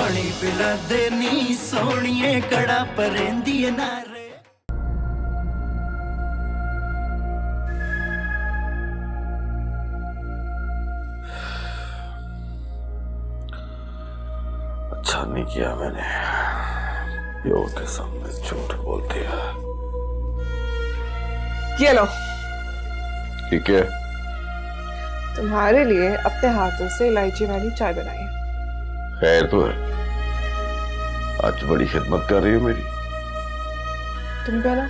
पानी पिला दे नी सोनिए कड़ा परेंदी ना रे। अच्छा नहीं किया मैंने, पियो के सामने झूठ बोल दिया। ये लो, ठीक है, तुम्हारे लिए अपने हाथों से इलायची वाली चाय बनाई है। खैर तो है, आज बड़ी खिदमत कर रही हो मेरी। तुम पे ना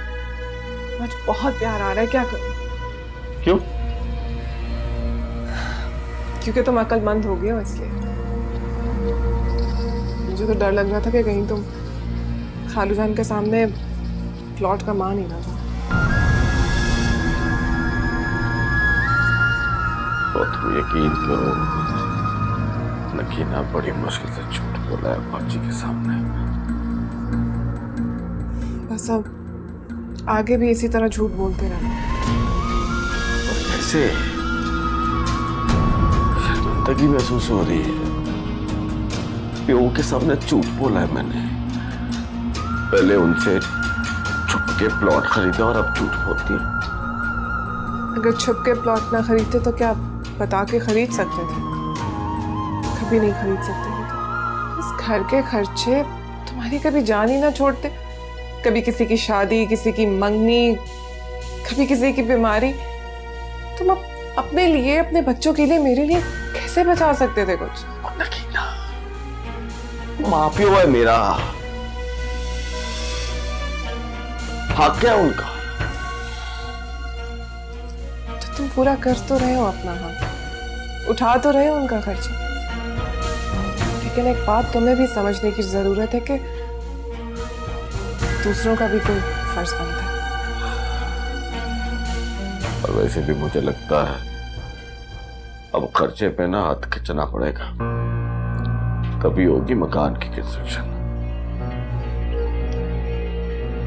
आज बहुत प्यार आ रहा है, क्या करूं? क्यों? क्योंकि तुम अक्लमंद हो गए हो इसलिए। मुझे तो डर लग रहा था कि कहीं तुम खालू जान के सामने प्लॉट का मान ही ना जाओ। तो तुम यकीन करो, नकीना बड़ी मुश्किल से झूठ बोला है बाजी के सामने। बस अब आगे भी इसी तरह झूठ बोलते रहना। और कैसे शर्मिंदगी महसूस हो रही है, पियो के सामने झूठ बोला है मैंने। पहले उनसे छुप के प्लॉट खरीदा और अब झूठ बोलती है। अगर छुप के प्लॉट ना खरीदते तो क्या बता के खरीद सकते थे? कभी नहीं खरीद सकते थे। इस घर के खर्चे तुम्हारी कभी जान ही ना छोड़ते। कभी किसी की शादी, किसी की मंगनी, कभी किसी की बीमारी। तुम अपने लिए, अपने बच्चों के लिए, मेरे लिए कैसे बचा सकते थे कुछ? नकीना, माँ प्यो है मेरा, हक है उनका। तो तुम पूरा कर तो रहे हो अपना हक, उठा तो रहे हो उनका खर्चा। लेकिन एक बात तुम्हें भी समझने की जरूरत है कि दूसरों का भी कोई फर्ज बनता है। और वैसे भी मुझे लगता है अब खर्चे पे ना हाथ खींचना पड़ेगा, तभी होगी मकान की कंस्ट्रक्शन।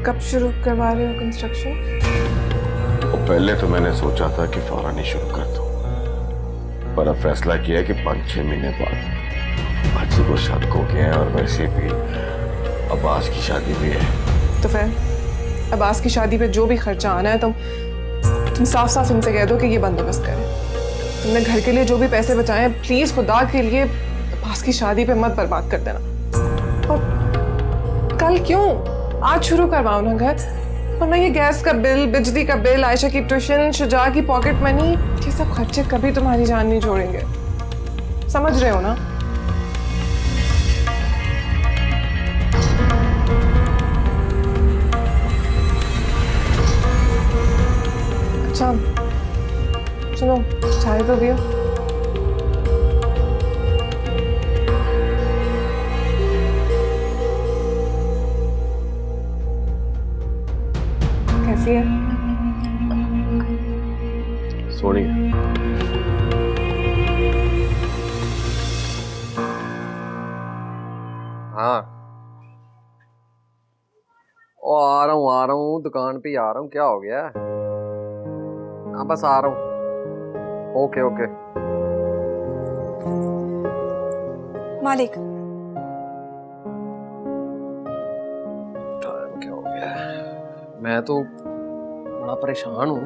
कब शुरू करवा रहे हो कंस्ट्रक्शन? तो पहले तो मैंने सोचा था कि फौरन ही शुरू कर दूं, पर अब फैसला किया कि 5-6 महीने बाद। बाजी को शक हो गया है और वैसे भी अब्बास की शादी भी है। तो फिर अब्बास की शादी पे जो भी खर्चा आना है तुम साफ साफ इनसे कह दो कि ये बंदोबस्त करें। तुमने घर के लिए जो भी पैसे बचाए हैं, प्लीज खुदा के लिए अब्बास की शादी पे मत बर्बाद कर देना। और कल क्यों, आज शुरू करवाओ ना घर। वरना ये गैस का बिल, बिजली का बिल, आयशा की ट्यूशन, शुजा की पॉकेट मनी, ये सब खर्चे कभी तुम्हारी जान नहीं छोड़ेंगे। समझ रहे हो ना? अच्छा चलो, चाय तो पियो। कैसी है? सोनी, हाँ ओ आ रहा हूँ दुकान पे ही आ रहा हूँ। क्या हो गया? हाँ बस आ रहा हूँ। Okay okay. मालिक, टाइम क्या हो गया? मैं तो बड़ा परेशान हूँ।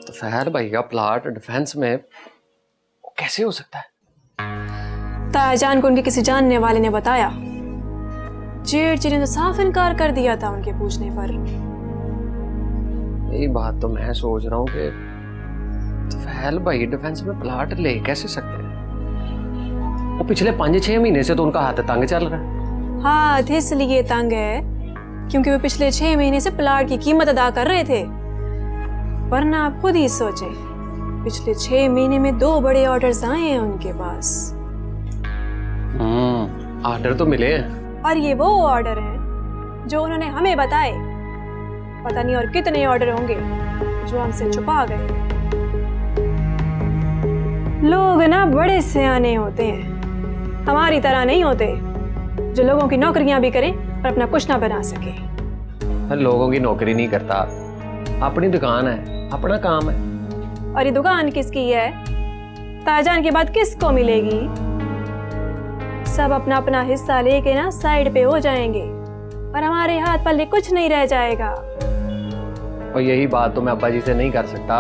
तो फहर भाई का प्लाट डिफेंस में वो कैसे हो सकता है? तायाजान को उनके किसी जानने वाले ने बताया। जेठ जी ने तो साफ इनकार कर दिया था उनके पूछने पर। यही बात तो मैं सोच रहा हूँ कि फहल भाई डिफेंस में प्लाट ले कैसे सकते हैं? वो पिछले 5-6 महीने से तो उनका हाथ तंग चल रहा है। हाथ इसलिए तंग है क्योंकि वो पिछले 6 महीने से प्लाट की कीमत अदा कर रहे थे। वरना आप खुद ही सोचे, पिछले 6 महीने में 2 बड़े ऑर्डर्स आए हैं उनके पास। ऑर्डर तो मिले हैं, और ये वो ऑर्डर हैं जो उन्होंने हमें बताए। पता नहीं और कितने ऑर्डर होंगे जो हमसे छुपा गए। लोग ना बड़े सियाने होते हैं, हमारी तरह नहीं होते जो लोगों की नौकरियां भी करें और अपना कुछ ना बना सके। लोगों की नौकरी नहीं करता, अपनी दुकान है, अपना काम है। और ये दुकान किसकी है? ताजान के बाद किसको मिलेगी? सब अपना अपना हिस्सा लेके ना साइड पे हो जाएंगे और हमारे हाथ पल्ले कुछ नहीं रह जाएगा। और यही बात तो मैं अब्बा जी से नहीं कर सकता।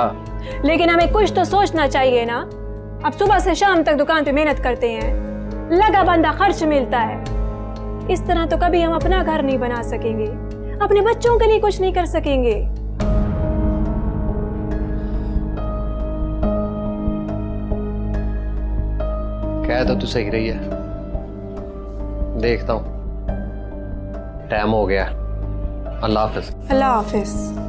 लेकिन हमें कुछ तो सोचना चाहिए ना। अब सुबह से शाम तक दुकान पे मेहनत करते हैं, लगा बंदा खर्च मिलता है। इस तरह तो कभी हम अपना घर नहीं बना सकेंगे, अपने बच्चों के लिए कुछ नहीं कर सकेंगे। कह तो तू सही रही है, देखता हूँ। टाइम हो गया, अल्लाह हाफिज। अल्लाह हाफिज।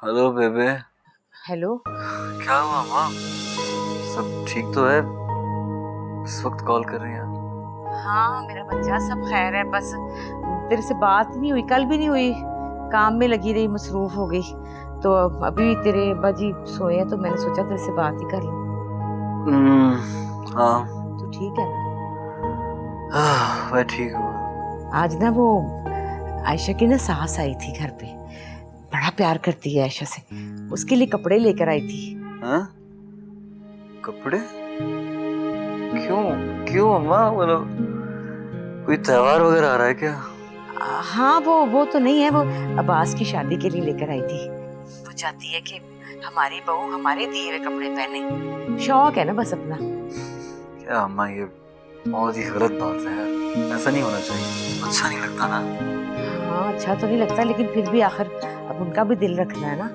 हेलो बेबे। हेलो। क्या हुआ माँ? सब ठीक तो है? इस वक्त कॉल कर रही हैं? हाँ मेरा बच्चा सब खैर है, बस तेरे से बात नहीं हुई, कल भी नहीं हुई, काम में लगी रही, मसरूफ हो गई। तो अभी तेरे बाजी सोए हैं तो मैंने सोचा तेरे से बात ही कर लूं। हाँ। तू ठीक है ना? मैं ठीक हूँ। आज ना वो आयशा की ना सास आई थी घर पे, बड़ा प्यार करती है आयशा से, उसके लिए कपड़े लेकर आई थी। हाँ? कपड़े? क्यों क्यों अम्मा, मतलब कोई त्योहार वगैरह आ रहा है क्या? हाँ वो तो नहीं है, वो अब्बास की शादी के लिए लेकर आई थी। वो चाहती है कि हमारी बहू हमारे दिए हुए कपड़े पहने, शौक है ना बस अपना। क्या अम्मा, ये बहुत ही गलत बात है, ऐसा नहीं होना चाहिए, अच्छा नहीं लगता ना। हाँ अच्छा तो नहीं लगता, लेकिन फिर भी आखिर अब उनका भी दिल रखना है ना।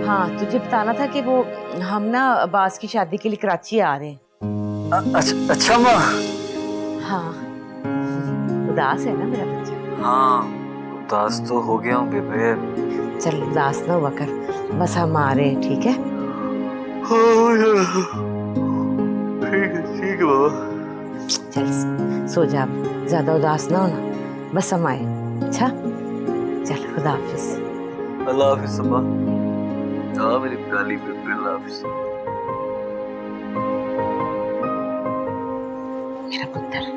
हाँ तुझे बताना था कि वो हम ना अब्बास की शादी के लिए कराची आ रहे हैं। अच्छा माँ। हाँ उदास है ना मेरा बच्चा? हाँ उदास तो हो गया हूँ बेबे। चल उदास ना हुआ कर, बस हम आ रहे हैं, ठीक है? ठीक है बाबा। चल सो जा, ज्यादा उदास ना होना, बस हम आए। अच्छा चल, खुदा हाफिज। अल्लाह हाफिज अम्मा। हाँ मेरी प्यारी बेबे, अल्लाह हाफिज। मेरा पुत्र।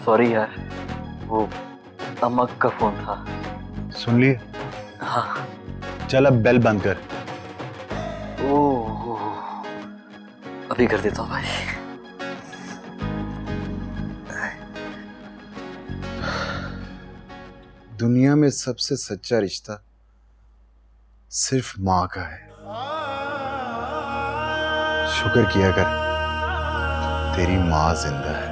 सॉरी यार, वो अम्मा का फोन था। सुन लिए? हाँ। चल अब बेल बंद कर। ओह अभी कर देता हूँ भाई। दुनिया में सबसे सच्चा रिश्ता सिर्फ माँ का है। शुक्र किया कर तेरी माँ जिंदा है।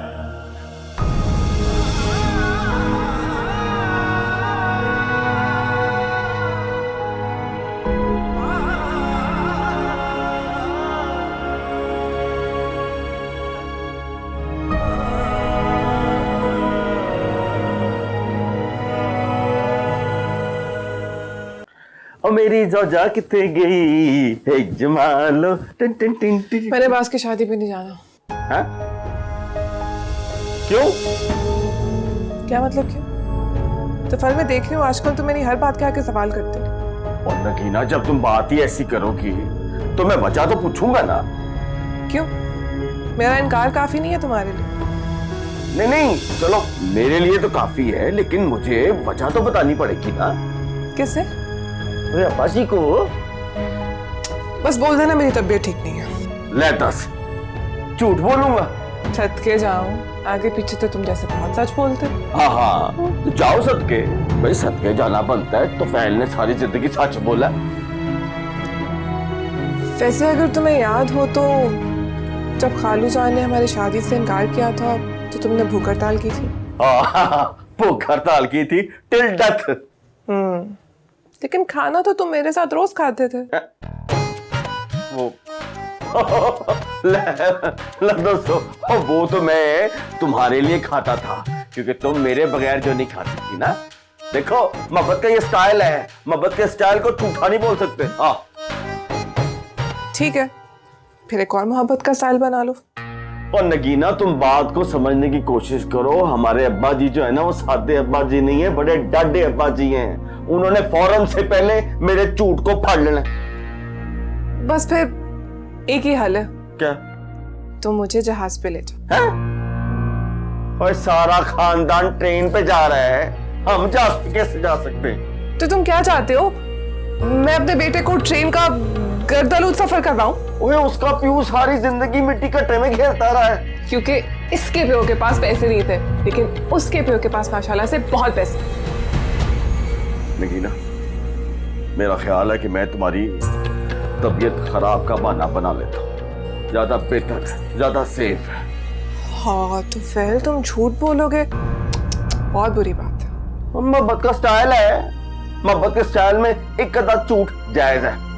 और मेरी जोजा कितने गई है Jamalo tin tin tin tin. मैंने अब्बास की शादी पे नहीं जाना। हाँ? क्यों? क्या मतलब क्यों? तो फल मैं देख रही हूँ आजकल तो मेरी हर बात के आके सवाल करते हो। और नगीना, जब तुम बात ही ऐसी करोगी तो मैं वजह तो पूछूंगा ना। क्यों? मेरा इनकार काफी नहीं है तुम्हारे लिए? नहीं नहीं चलो, मेरे लिए तो काफी है, लेकिन मुझे वजह तो बतानी पड़ेगी ना। किससे? अरे अब्बा जी को बस बोल देना मेरी तबीयत ठीक नहीं है। ले 10 झूठ बोलूंगा? सदके जाऊं, आगे पीछे तो तुम जैसे बहुत सच बोलते। हाँ हाँ तो जाओ सदके, भाई सदके जाना बनता है। तो फैल ने सारी जिंदगी सच बोला। वैसे अगर तुम्हें याद हो तो जब खालू जान ने हमारी शादी से इनकार किया था तो तुमने भूख हड़ताल की थी। भूख हड़ताल की थी टिल डेथ। लेकिन खाना तो तुम मेरे साथ रोज खाते थे। वो दोस्तों वो तो मैं तुम्हारे लिए खाता था क्योंकि तुम मेरे बगैर जो नहीं खाती थी ना। देखो मोहब्बत का ये स्टाइल है, मोहब्बत के स्टाइल को झूठा नहीं बोल सकते। हाँ ठीक है, फिर एक और मोहब्बत का स्टाइल बना लो। और नगीना तुम बात को समझने की कोशिश करो। हमारे अब्बा जी जो है ना वो सादे अब्बा जी नहीं है, बड़े डाढ़े अब्बा जी हैं। उन्होंने फौरन से पहले मेरे झूठ को फाड़ लेना। बस फिर एक ही हल है। क्या? तुम मुझे जहाज पे ले जाओ। और सारा खानदान ट्रेन पे जा रहा है, हम जहाज पे कैसे जा सकते हैं? तो तुम क्या चाहते हो, मैं अपने बेटे को ट्रेन का गर्दालूद सफर करवाऊं? ओए उसका प्यू सारी जिंदगी मिट्टी कट्टे में खेलता रहा है। क्योंकि इसके प्यो के पास पैसे नहीं थे, लेकिन उसके प्यो के पास माशाल्लाह से बहुत पैसे। नगीना मेरा ख्याल है कि मैं तुम्हारी तबीयत खराब का बहाना बना लेता हूँ। ज्यादा बेहतर है, ज्यादा सेफ है। हाँ तो फिर तुम झूठ बोलोगे, बहुत बुरी बात है। मोहब्बत का स्टाइल है, मोहब्बत के स्टाइल में एक कदा झूठ जायज है।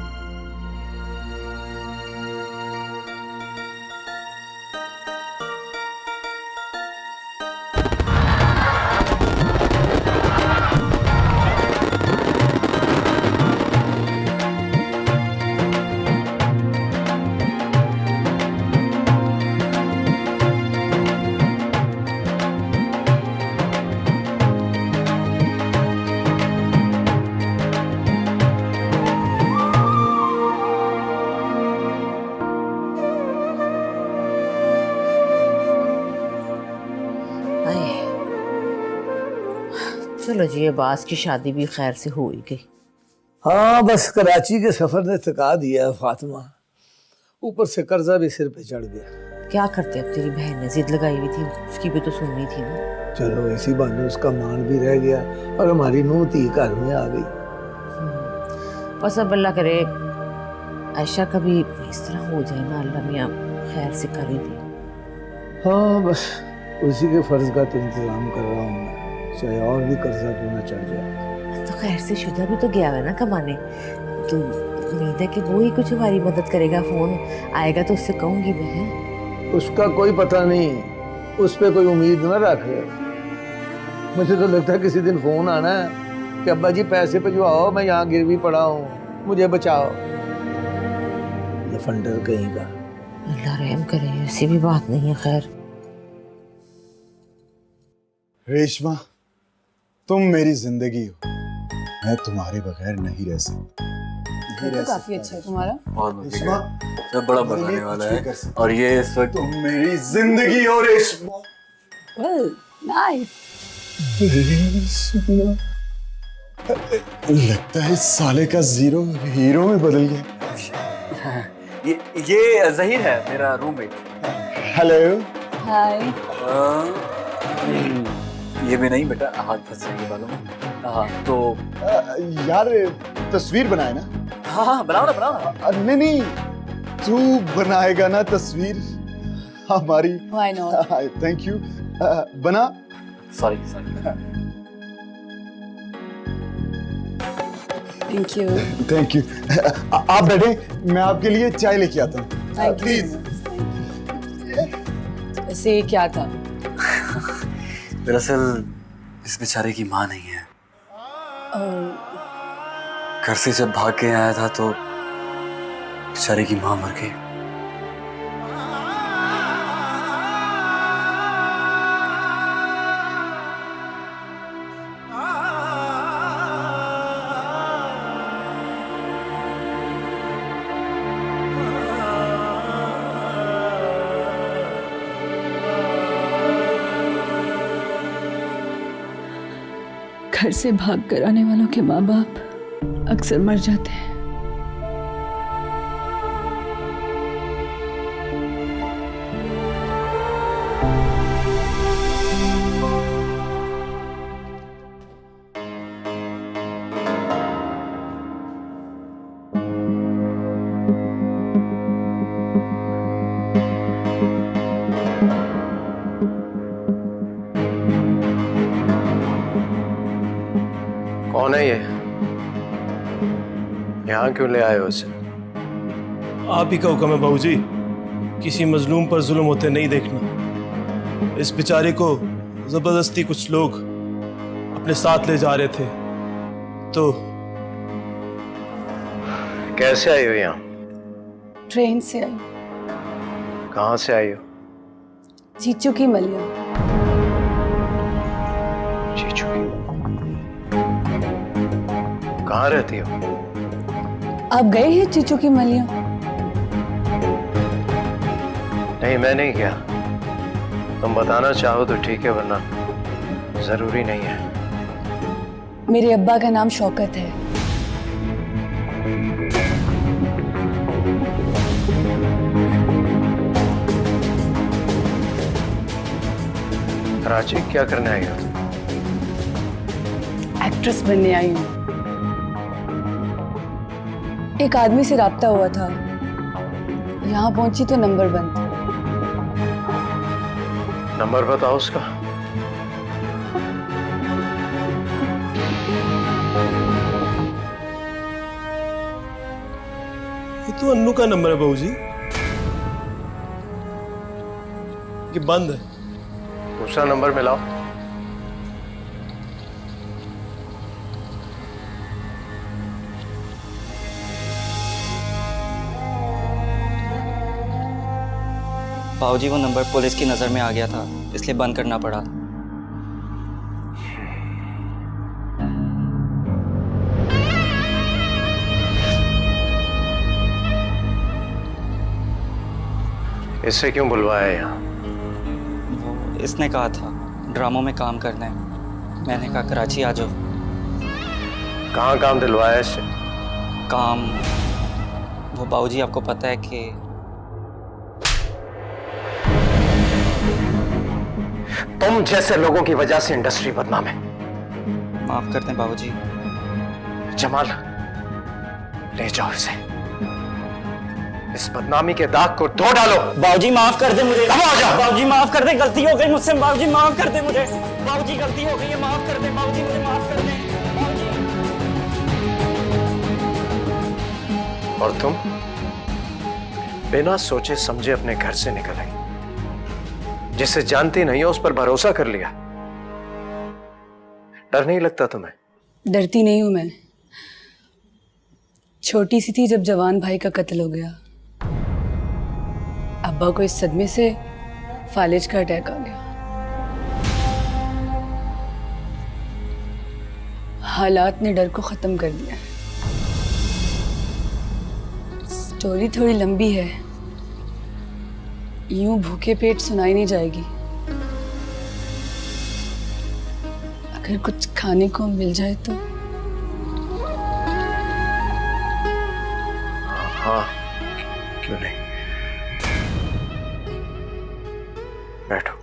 चलो जी, अब्बास की शादी भी खैर से हो ही गई। हाँ बस कराची के सफर ने थका दिया फातिमा, ऊपर से कर्जा भी सिर पे चढ़ गया। क्या करते, अब तेरी बहन ने जिद लगाई हुई थी, उसकी भी तो सुननी थी ना। चलो इसी बहाने उसका मान भी रह गया और हमारी नूह धी घर में आ गई। बस अब अल्लाह करे आयशा का भी इस तरह हो जाए ना, अल्लाह मियाँ खैर से कर ही दे। हाँ बस उसी के फर्ज का तो इंतजाम कर रहा हूँ मैं, चाहे और भी कर्जा क्यों ना चढ़ जाए। तो खैर से शुदा भी तो गया है ना कमाने, तो उम्मीद है कि वो ही कुछ हमारी मदद करेगा। फोन आएगा तो उससे कहूंगी मैं। उसका कोई पता नहीं, उस पर कोई उम्मीद ना रख। मुझे तो लगता है किसी दिन फोन आना है कि अब्बा जी पैसे भिजवाओ, मैं यहाँ गिरवी पड़ा हूँ, मुझे बचाओ। लफंडर कहीं का। अल्लाह रहम करे, ऐसी भी बात नहीं है। खैर रेशमा तुम मेरी जिंदगी हो, मैं तुम्हारे बगैर नहीं रह सकता। तो काफी अच्छा है तुम्हारा। रेशमा सब बड़ा मजा आने वाला है। और ये इस वक्त तुम मेरी जिंदगी हो रेशमा। Well nice. रेशमा लगता है इस साले का जीरो हीरो में बदल गया। ये जहीर है मेरा रूममेट। हेलो। हाय। ये भी नहीं बेटा, हाथ फंस जाएंगे बालों में। हाँ तो यार तस्वीर बनाए ना। हाँ बनाओ ना, बनाओ ना। नहीं नहीं, तू बनाएगा ना तस्वीर हमारी। Why not. Thank you. बना। Sorry. Thank you. Thank you. आप बैठे, मैं आपके लिए चाय लेके आता हूँ। प्लीज। वैसे क्या था? दरअसल इस बेचारे की माँ नहीं है। घर से जब भाग के आया था तो बेचारे की माँ मर गई। घर से भाग कर आने वालों के माँ बाप अक्सर मर जाते हैं। कौन है ये? यहाँ क्यों ले आए हो उसे? आप ही का हुक्म है बाबूजी। किसी मजलूम पर जुल्म होते नहीं देखना। इस बेचारे को जबरदस्ती कुछ लोग अपने साथ ले जा रहे थे, तो कैसे आई हो यहाँ? ट्रेन से आई। कहाँ से आई हो? चीचू की मलिया। चीचू की? कहाँ रहती हो? आप गए हैं चीचू की मलिया? नहीं, मैं नहीं गया। तुम बताना चाहो तो ठीक है, वरना जरूरी नहीं है। मेरे अब्बा का नाम शौकत है। कराची क्या करने आई हो? एक्ट्रेस बनने आई हूँ। एक आदमी से राब्ता हुआ था, यहाँ पहुंची तो नंबर बंद। नंबर बताओ उसका। ये तो अन्नू का नंबर है बाबूजी। ये बंद है। दूसरा नंबर मिलाओ। बाबूजी वो नंबर पुलिस की नज़र में आ गया था, इसलिए बंद करना पड़ा। इससे क्यों बुलवाया यहाँ? वो इसने कहा था ड्रामों में काम करना है। मैंने कहा कराची आ जाओ। कहाँ काम दिलवाया इससे? काम वो बाबूजी आपको पता है कि तुम जैसे लोगों की वजह से इंडस्ट्री बदनाम है। माफ करते हैं बाबूजी। जमाल, ले जाओ इसे। इस बदनामी के दाग को धो डालो। बाबूजी माफ कर दे मुझे। बाबूजी माफ कर दे, गलती हो गई मुझसे। बाबूजी माफ कर दे मुझे। बाबूजी गलती हो गई है, माफ कर दे। बाबूजी मुझे माफ कर दे। और तुम बिना सोचे समझे अपने घर से निकल आई। जिसे जानती नहीं हो उस पर भरोसा कर लिया। डर नहीं लगता तुम्हें? डरती नहीं हूं मैं। छोटी सी थी जब जवान भाई का कत्ल हो गया। अब्बा को इस सदमे से फालिज का अटैक आ गया। हालात ने डर को खत्म कर दिया। स्टोरी थोड़ी लंबी है, यूं भूखे पेट सुनाई नहीं जाएगी। अगर कुछ खाने को मिल जाए तो। हाँ, क्यों नहीं। बैठो।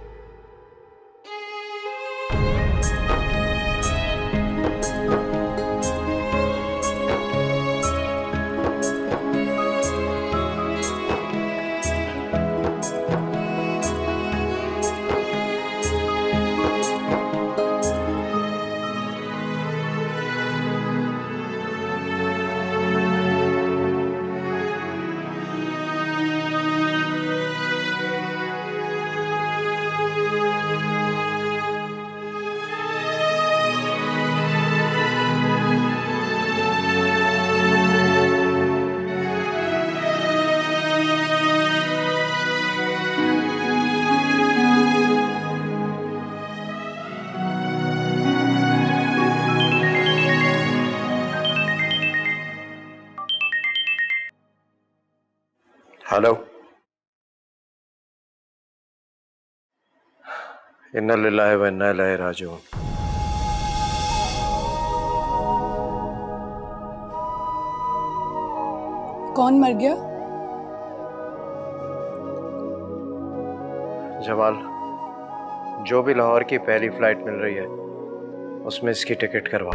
हेलो। इन्ना लिल्लाहि व इन्ना इलैहि राजिऊन। कौन मर गया? जमाल, जो भी लाहौर की पहली फ्लाइट मिल रही है उसमें इसकी टिकट करवा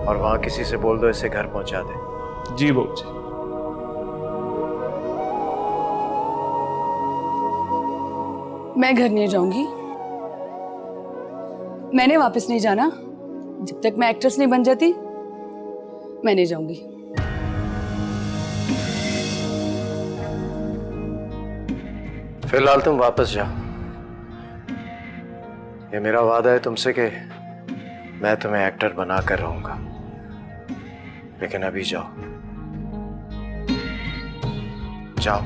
और वहां किसी से बोल दो इसे घर पहुंचा दे। जी बाबूजी। मैं घर नहीं जाऊंगी। मैंने वापस नहीं जाना। जब तक मैं एक्ट्रेस नहीं बन जाती मैं नहीं जाऊंगी। फिलहाल तुम वापस जाओ। ये मेरा वादा है तुमसे कि मैं तुम्हें एक्टर बना कर रहूंगा, लेकिन अभी जाओ जाओ।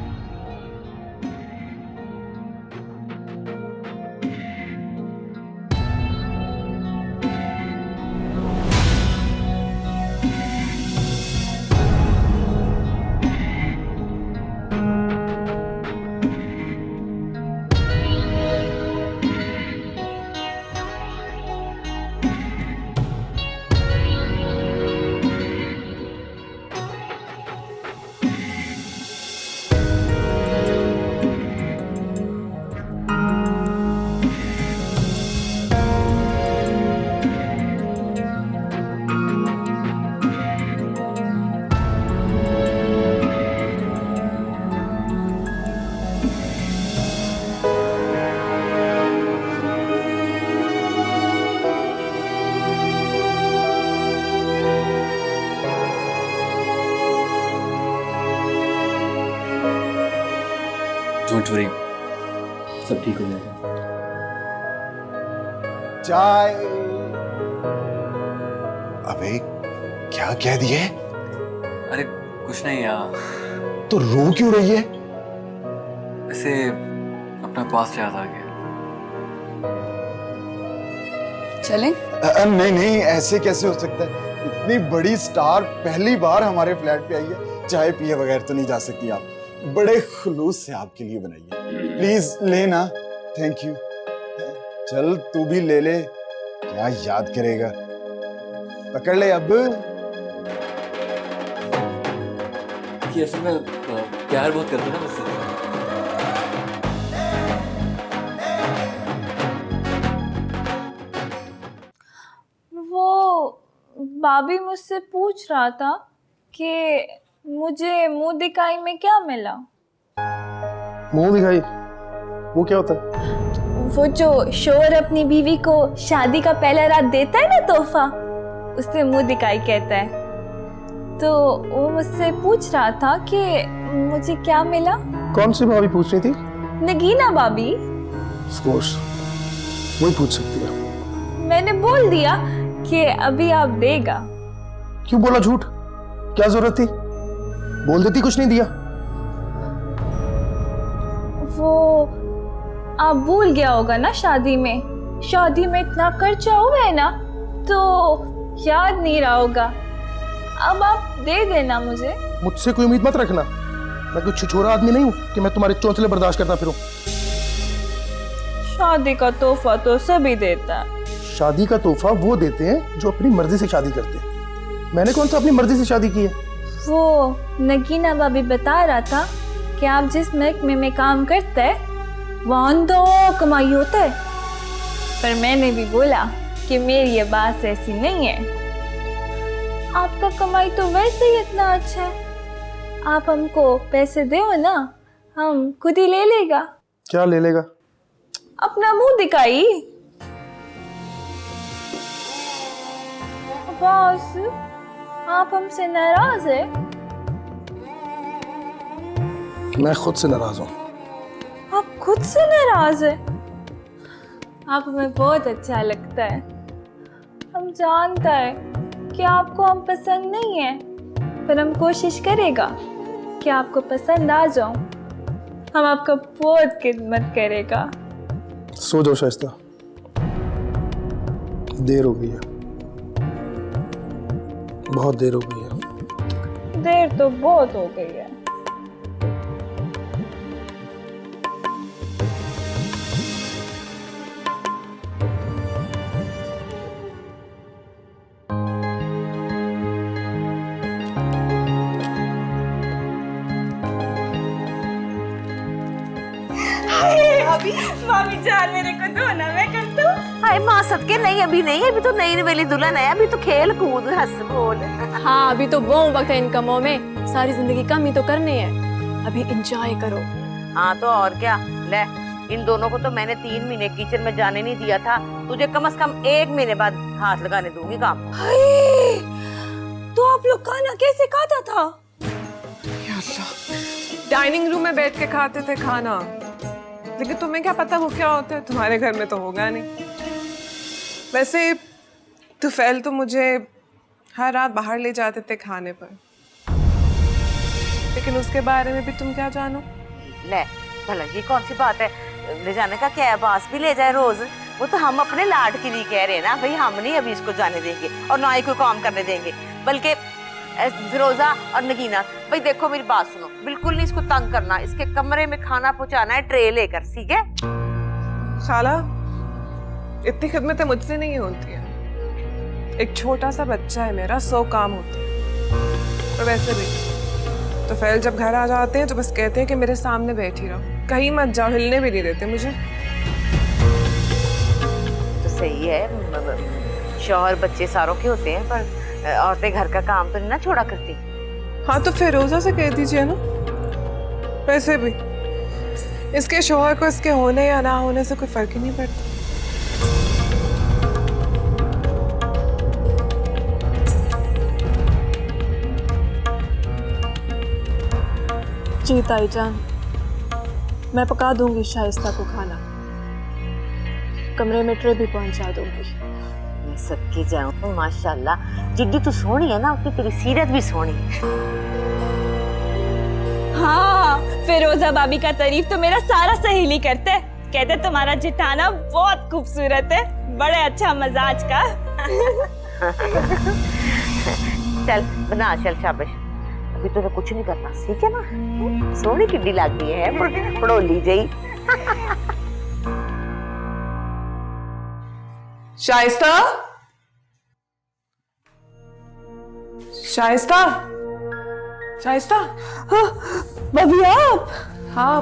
डोंट वरी, सब ठीक हो जाएगा। चाय। अबे क्या कह दिए? अरे कुछ नहीं यार। तो रो क्यों रही है? ऐसे अपना पास याद आ गया। चलें? नहीं नहीं, ऐसे कैसे हो सकता है? इतनी बड़ी स्टार पहली बार हमारे फ्लैट पे आई है, चाय पिए बगैर तो नहीं जा सकती आप। बड़े खुलूस से आपके लिए बनाई है, प्लीज लेना। Thank you. चल तू भी ले ले, क्या याद करेगा। पकड़ ले अब। कि असल में प्यार बहुत करते ना मुझसे। वो भाभी मुझसे पूछ रहा था कि मुझे मुंह दिखाई में क्या मिला। मुंह दिखाई वो क्या होता है? वो जो शोर अपनी बीवी को शादी का पहला रात देता है ना तोहफा, उसे मुंह दिखाई कहता है। तो वो मुझसे पूछ रहा था कि मुझे क्या मिला। कौन सी भाभी पूछ रही थी? नगीना भाभी। ऑफ कोर्स वही पूछ सकती है। मैंने बोल दिया कि अभी आप देगा। क्यों बोला झूठ? क्या जरूरत थी? बोल देती कुछ नहीं दिया। वो आप भूल गया होगा ना, शादी में इतना खर्चा हुआ है ना, तो याद नहीं रहा होगा। अब आप दे देना मुझे। मुझसे कोई उम्मीद मत रखना। मैं कोई छिछोरा आदमी नहीं हूँ कि मैं तुम्हारे चौंचले बर्दाश्त करता फिरूं। शादी का तोहफा तो सभी देता है। शादी का तोहफा वो देते हैं जो अपनी मर्जी से शादी करते हैं। मैंने कौन सा अपनी मर्जी से शादी की है? वो नगीना भाभी बता रहा था कि आप जिस महकमे में काम करते हैं वहाँ तो कमाई होता है, पर मैंने भी बोला कि मेरी ये बात ऐसी नहीं है। आपका कमाई तो वैसे ही इतना अच्छा है, आप हमको पैसे दो ना, हम खुद ही ले लेगा। क्या ले लेगा? अपना मुंह दिखाई। बॉस, आप हमसे नाराज है? मैं खुद से नाराज हूँ। आप खुद से नाराज है? आप हमें बहुत अच्छा लगता है। हम जानता है कि आपको हम पसंद नहीं है, पर हम कोशिश करेगा कि आपको पसंद आ जाऊं। हम आपका बहुत खिदमत करेगा। सो जाओ शाइस्ता, देर हो गई है, बहुत देर हो गई है। देर तो बहुत हो गई है। भाभी भाभी जान मेरे को दो ना, मैं कर दूं। हाय माँ सदके, नहीं अभी नहीं, अभी तो नई नवेली दुल्हन है, अभी तो खेल कूद हंस बोल। हाँ अभी तो वो वक्त है इनकमों में, सारी जिंदगी कम ही तो करनी है, अभी एंजॉय करो। हाँ तो और क्या, ले इन दोनों को तो मैंने 3 महीने किचन में जाने नहीं दिया था, तुझे कम से कम 1 महीने बाद हाथ लगाने दूंगी काम। तो आप लोग खाना कैसे खाता था? डाइनिंग रूम में बैठ के खाते थे खाना, लेकिन तुम्हें क्या पता वो क्या होता है, तुम्हारे घर में तो होगा नहीं। वैसे तुफैल तो मुझे हर रात बाहर ले जाते थे खाने पर, लेकिन उसके बारे में भी तुम क्या जानो? ले भला ये कौन सी बात है, ले जाने का क्या है, बास भी ले जाए रोज, वो तो हम अपने लाड के लिए कह रहे हैं ना भाई, हम नहीं अभी इसको जाने देंगे और ना ही कोई काम करने देंगे। बल्कि फिरोजा और नगीना, भाई देखो मेरी बात सुनो, बिल्कुल नहीं इसको तंग करना, इसके कमरे में खाना पहुंचाना है ट्रे लेकर, ठीक है? खाला इतनी खिदमतें मुझसे नहीं होती है, एक छोटा सा बच्चा है मेरा, 100 काम होते हैं। और वैसे भी तो फैल जब घर आ जाते हैं तो बस कहते हैं कि मेरे सामने बैठी रहो, कहीं मत जाओ, हिलने भी नहीं देते मुझे। तो सही है, शौहर बच्चे सारों के होते हैं, पर औरतें घर का काम तो नहीं ना छोड़ा करती। हाँ तो फिरोजा से कह दीजिए ना। वैसे भी इसके शौहर को इसके होने या ना होने से कोई फर्क ही नहीं पड़ता। जी ताई जान, मैं पका दूंगी शाइस्ता को खाना, कमरे में ट्रे भी पहुंचा दूंगी। मैं सदके जाऊं, माशाल्लाह जिद्दी तू सोहनी है ना, उतनी तेरी सीरत भी सोहनी है। हाँ फिरोजा भाभी का तारीफ तो मेरा सारा सहेली करते हैं, कहते तुम्हारा जिठाना बहुत खूबसूरत है, बड़े अच्छा मजाज का। चल बना चल, शाबाश, अभी तो कुछ नहीं करना, ठीक है ना? सोनी किड्डी लगती है, पड़ोली जई। शाइस्ता, शाइस्ता, शाइस्ता। हाँ, भाभी आप? हाँ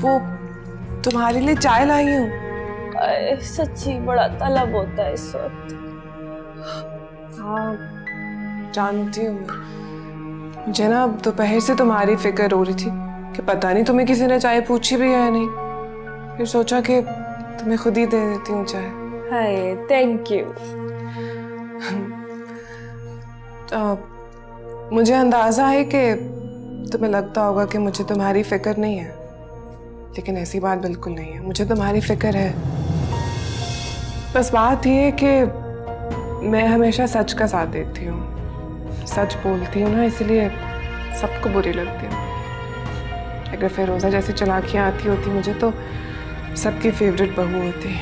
वो तुम्हारे लिए चाय लाई हूँ। सच्ची बड़ा तलब होता है इस वक्त। हाँ जानती हूँ मैं, मुझे ना दोपहर से तुम्हारी फिक्र हो रही थी कि पता नहीं तुम्हें किसी ने चाय पूछी भी है या नहीं, फिर सोचा कि तुम्हें खुद ही दे देती हूँ चाय। Hi thank you. मुझे अंदाजा है कि तुम्हें लगता होगा कि मुझे तुम्हारी फिक्र नहीं है, लेकिन ऐसी बात बिल्कुल नहीं है, मुझे तुम्हारी फिक्र है। बस बात ये है कि मैं हमेशा सच का साथ देती हूँ, सच बोलती हूँ ना, इसलिए सबको बुरी लगती हूँ। अगर फिरोजा जैसी चालाकियाँ आती होती मुझे तो सबकी फेवरेट बहू होती।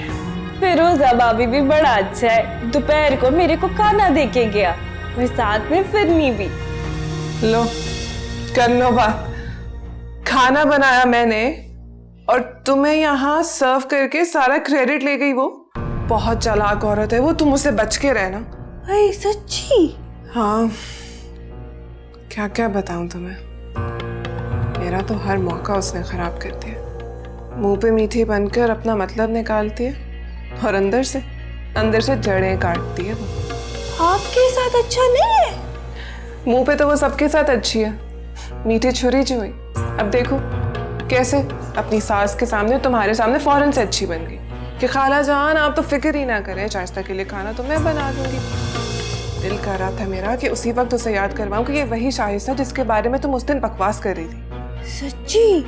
फिरोजा भाभी भी बड़ा अच्छा है, दोपहर को मेरे को खाना दे के गया और साथ में फिरनी भी। लो कर लो बात, खाना बनाया मैंने और तुम्हें यहाँ सर्व करके सारा क्रेडिट ले गई। वो बहुत चालाक औरत है वो, तुम उससे बच के रहना। अरे सच्ची? हाँ क्या क्या बताऊं तुम्हें, मेरा तो हर मौका उसने खराब कर दिया। मुंह पे मीठी बनकर अपना मतलब निकालती है और अंदर से जड़ें काटती है। वो आपके साथ अच्छा नहीं है? मुंह पे तो वो सबके साथ अच्छी है, मीठी छुरी जो हुई। अब देखो कैसे अपनी सास के सामने, तुम्हारे सामने फौरन से अच्छी बन गई कि खाला जान आप तो फिक्र ही ना करें, शाइस्ता के लिए खाना तो मैं बना दूंगी। दिल कर रहा था मेरा कि उसी वक्त उसे याद करवाऊं कि ये वही शाइस्ता जिसके बारे में तुम उस दिन बकवास कर रही थी। सच्ची?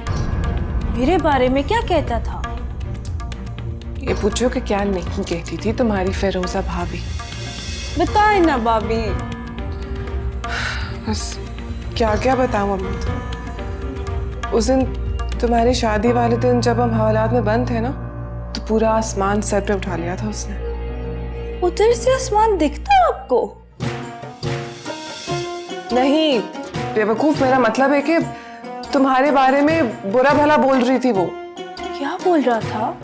मेरे बारे में क्या कहता था? ये पूछो कि क्या नहीं कहती थी तुम्हारी फिरोजा भाभी। बताए ना भाभी। बस क्या क्या बताऊं अम्मी तुम्हें। उस दिन तुम्हारी शादी वाले दिन जब हम हवालात में बंद थे ना, तो पूरा आसमान सर पे उठा लिया था उसने। उधर से आसमान दिखता आपको? नहीं बेवकूफ, मेरा मतलब है कि तुम्हारे बारे में बुरा भला बोल रही थी वो। क्या बोल रहा था?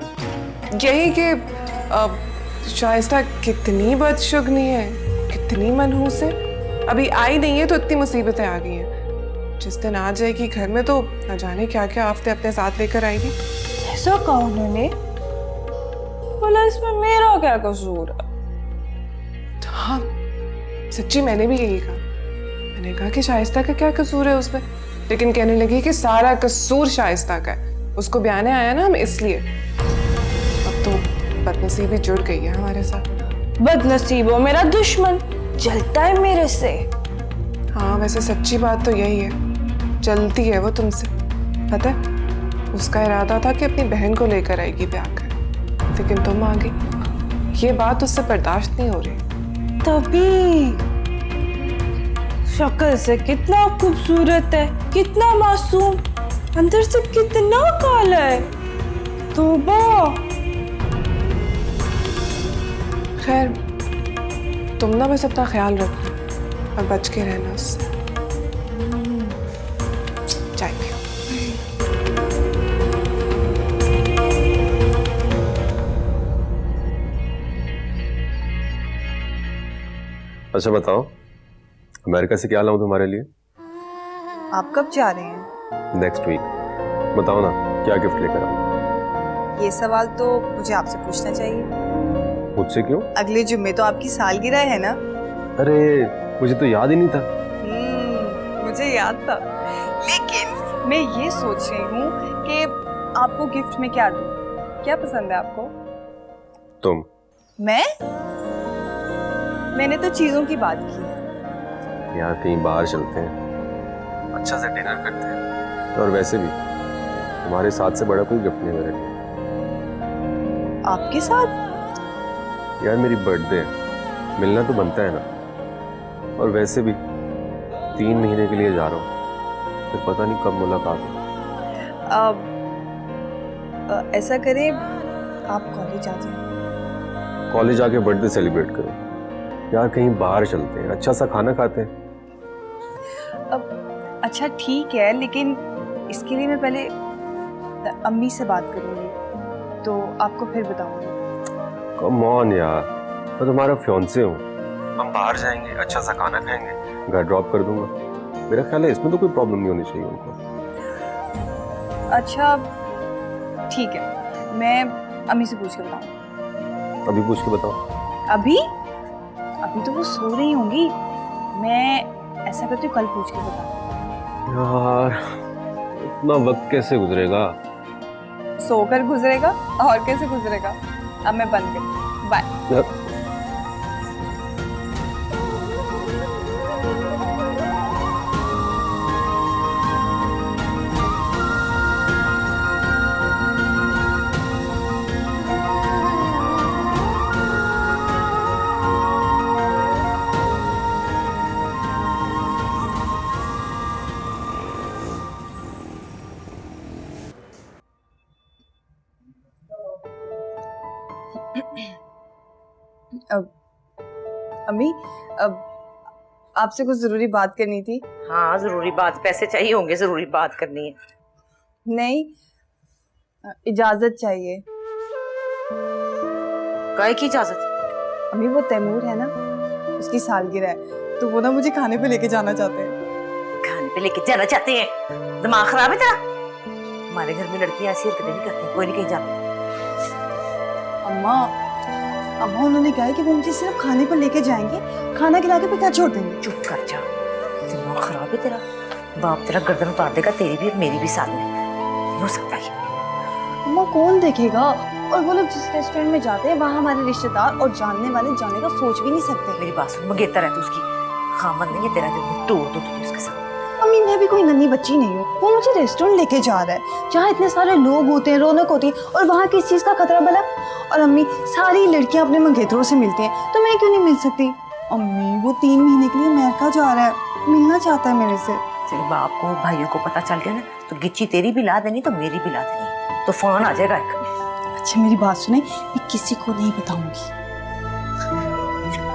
यही कि शाइस्ता कितनी बदशुगनी है, कितनी मनहूस है, अभी आई नहीं है तो इतनी मुसीबतें आ गई हैं, जिस दिन आ जाएगी घर में तो न जाने क्या क्या आफतें अपने साथ लेकर आएगी। ऐसा कहा उन्होंने? बोला इसमें मेरा क्या कसूर है? हाँ सच्ची मैंने भी यही कहा। मैंने कहा कि शाइस्ता का क्या कसूर है उसमें, लेकिन कहने लगी कि सारा कसूर शाइस्ता का है, उसको बयाने आया ना हम इसलिए। अब तो बदनसीबी जुड़ गई है हमारे साथ। बदनसीबो मेरा दुश्मन, जलता है मेरे से। हाँ वैसे सच्ची बात तो यही है, जलती है वो तुमसे। पता है उसका इरादा था कि अपनी बहन को लेकर आएगी ब्याह कर, लेकिन तुम आ गई। ये बात उससे बर्दाश्त नहीं हो रही। तभी शक्ल से कितना खूबसूरत है, कितना मासूम, अंदर से कितना काला है। तौबा। खैर तुम ना बस अपना ख्याल रखना और बच के रहना उससे। चाय पियो। अच्छा बताओ, अमेरिका से क्या लाऊं तुम्हारे लिए? आप कब जा रहे हैं? Next week. बताओ ना क्या गिफ्ट लेकर आऊं? ये सवाल तो मुझे आपसे पूछना चाहिए। मुझसे क्यों? अगले जुम्मे तो आपकी सालगिरह है ना? अरे मुझे तो याद ही नहीं था। मुझे याद था, लेकिन मैं ये सोच रही हूँ कि आपको गिफ्ट में क्या दूँ। क्या पसंद है आपको? तुम? मैंने तो चीजों की बात की। यार कहीं बाहर चलते हैं, अच्छा से डिनर करते हैं, और वैसे भी तुम्हारे साथ से बड़ा कोई गिफ्ट नहीं मेरे लिए। आपके साथ? यार मेरी बर्थडे है, मिलना तो बनता है ना। और वैसे भी 3 महीने के लिए जा रहा हूँ, फिर पता नहीं कब मुलाकात हो। ऐसा करें, आप कॉलेज आ जाएं। कॉलेज आके बर्थडे सेलिब्रेट करो। यार कहीं बाहर चलते हैं, अच्छा सा खाना खाते हैं। अच्छा ठीक है, लेकिन इसके लिए मैं पहले अम्मी से बात करूंगी, तो आपको फिर बताऊंगी। कम ऑन यार, मैं तुम्हारा फियांसे हूँ। हम बाहर जाएंगे, अच्छा सा खाना खाएंगे, घर ड्रॉप कर दूंगा। मेरा ख्याल है इसमें तो कोई प्रॉब्लम नहीं होनी चाहिए उनको। अच्छा ठीक है, मैं अम्मी से पूछ के बताऊंगी। अभी पूछ के बताओ। अभी तो वो सो रही होंगी। मैं ऐसा करती हूँ, कल पूछ के बताऊंगी। यार इतना वक्त कैसे गुजरेगा? सोकर गुजरेगा, और कैसे गुजरेगा। अब मैं बंद करती, बाय। अम्मी, अब आपसे कुछ जरूरी बात करनी थी। हाँ जरूरी बात, पैसे चाहिए होंगे, जरूरी बात करनी है। नहीं, इजाजत चाहिए। काय की इजाजत? अम्मी वो तैमूर है ना, उसकी सालगिरह है, तो वो ना मुझे खाने पे लेके जाना चाहते हैं। खाने पे लेके जाना चाहते हैं? दिमाग खराब है तेरा? हमारे घर में लड़कियां ऐसी हरकतें नहीं करती, कोई नहीं कहीं जाती। अम्मा उन्होंने कहा है कि वो मुझे सिर्फ खाने पर लेके जाएंगे, खाना खिला के फिर घर छोड़ देंगे। चुप कर जा, दिमाग खराब है तेरा। बाप तेरा गर्दन उतार देगा, तेरी भी और मेरी भी साथ में। नहीं हो सकता ये। अम्मा कौन देखेगा? और वो लोग जिस रेस्टोरेंट में जाते हैं वहाँ हमारे रिश्तेदार और जानने वाले जाने का सोच भी नहीं सकते। मेरी बात सुन, मंगेतर है तू उसकी, खामन नहीं है तेरा, जो तोड़ दो तुझे उसके साथ। अम्मी मैं भी कोई नन्ही बच्ची नहीं हूँ, वो मुझे रेस्टोरेंट लेके जा रहा है जहाँ इतने सारे लोग होते हैं, रौनक होती है, और वहाँ किस चीज का खतरा भला? और अम्मी सारी लड़कियाँ अपने मंगेतरों से मिलती हैं, तो मैं क्यों नहीं मिल सकती? अम्मी वो 3 महीने के लिए अमेरिका जा रहा है, मिलना चाहता है मेरे से। तेरे बाप को और भाइयों को पता चल गया ना, तो गिच्ची तेरी भी ला देनी, तो मेरी भी ला देनी, तूफान आ जाएगा एक। अच्छा मेरी बात सुने, मैं किसी को नहीं बताऊंगी।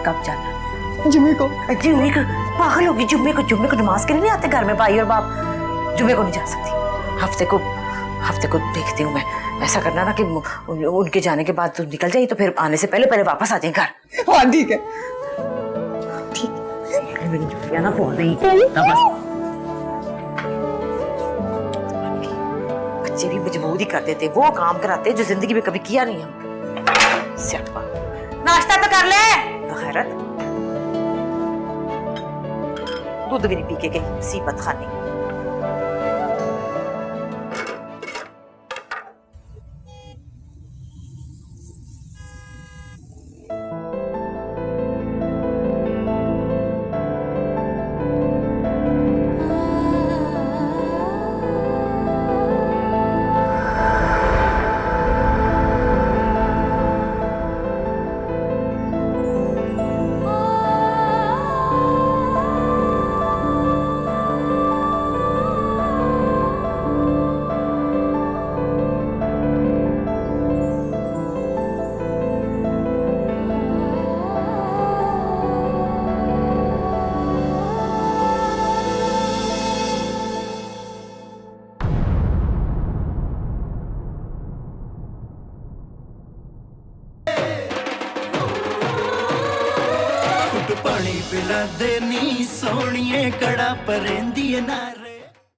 कब जाना? जुम्मे को। जुम्मे को? पागल होगी? जुम्मे को नमाज के लिए नहीं आते घर में भाई और बाप? जुम्मे को नहीं जा सकती। हफ्ते को देखती हूँ मैं। ऐसा करना ना कि उनके जाने के बाद तू निकल जाए, तो फिर आने से पहले वापस आ जाए घर। हाँ ठीक है। मेरी जुम्मिया ना बोल रही। बच्चे भी मजबूर ही कर देते, वो काम कराते जो जिंदगी में कभी किया नहीं हम। स्यापा। नाश्ता तो कर ले बखैरत। दूध भी नहीं पी के गई सीबत खानी। पानी पिला दे नी सोनिए कड़ा परेंदी नार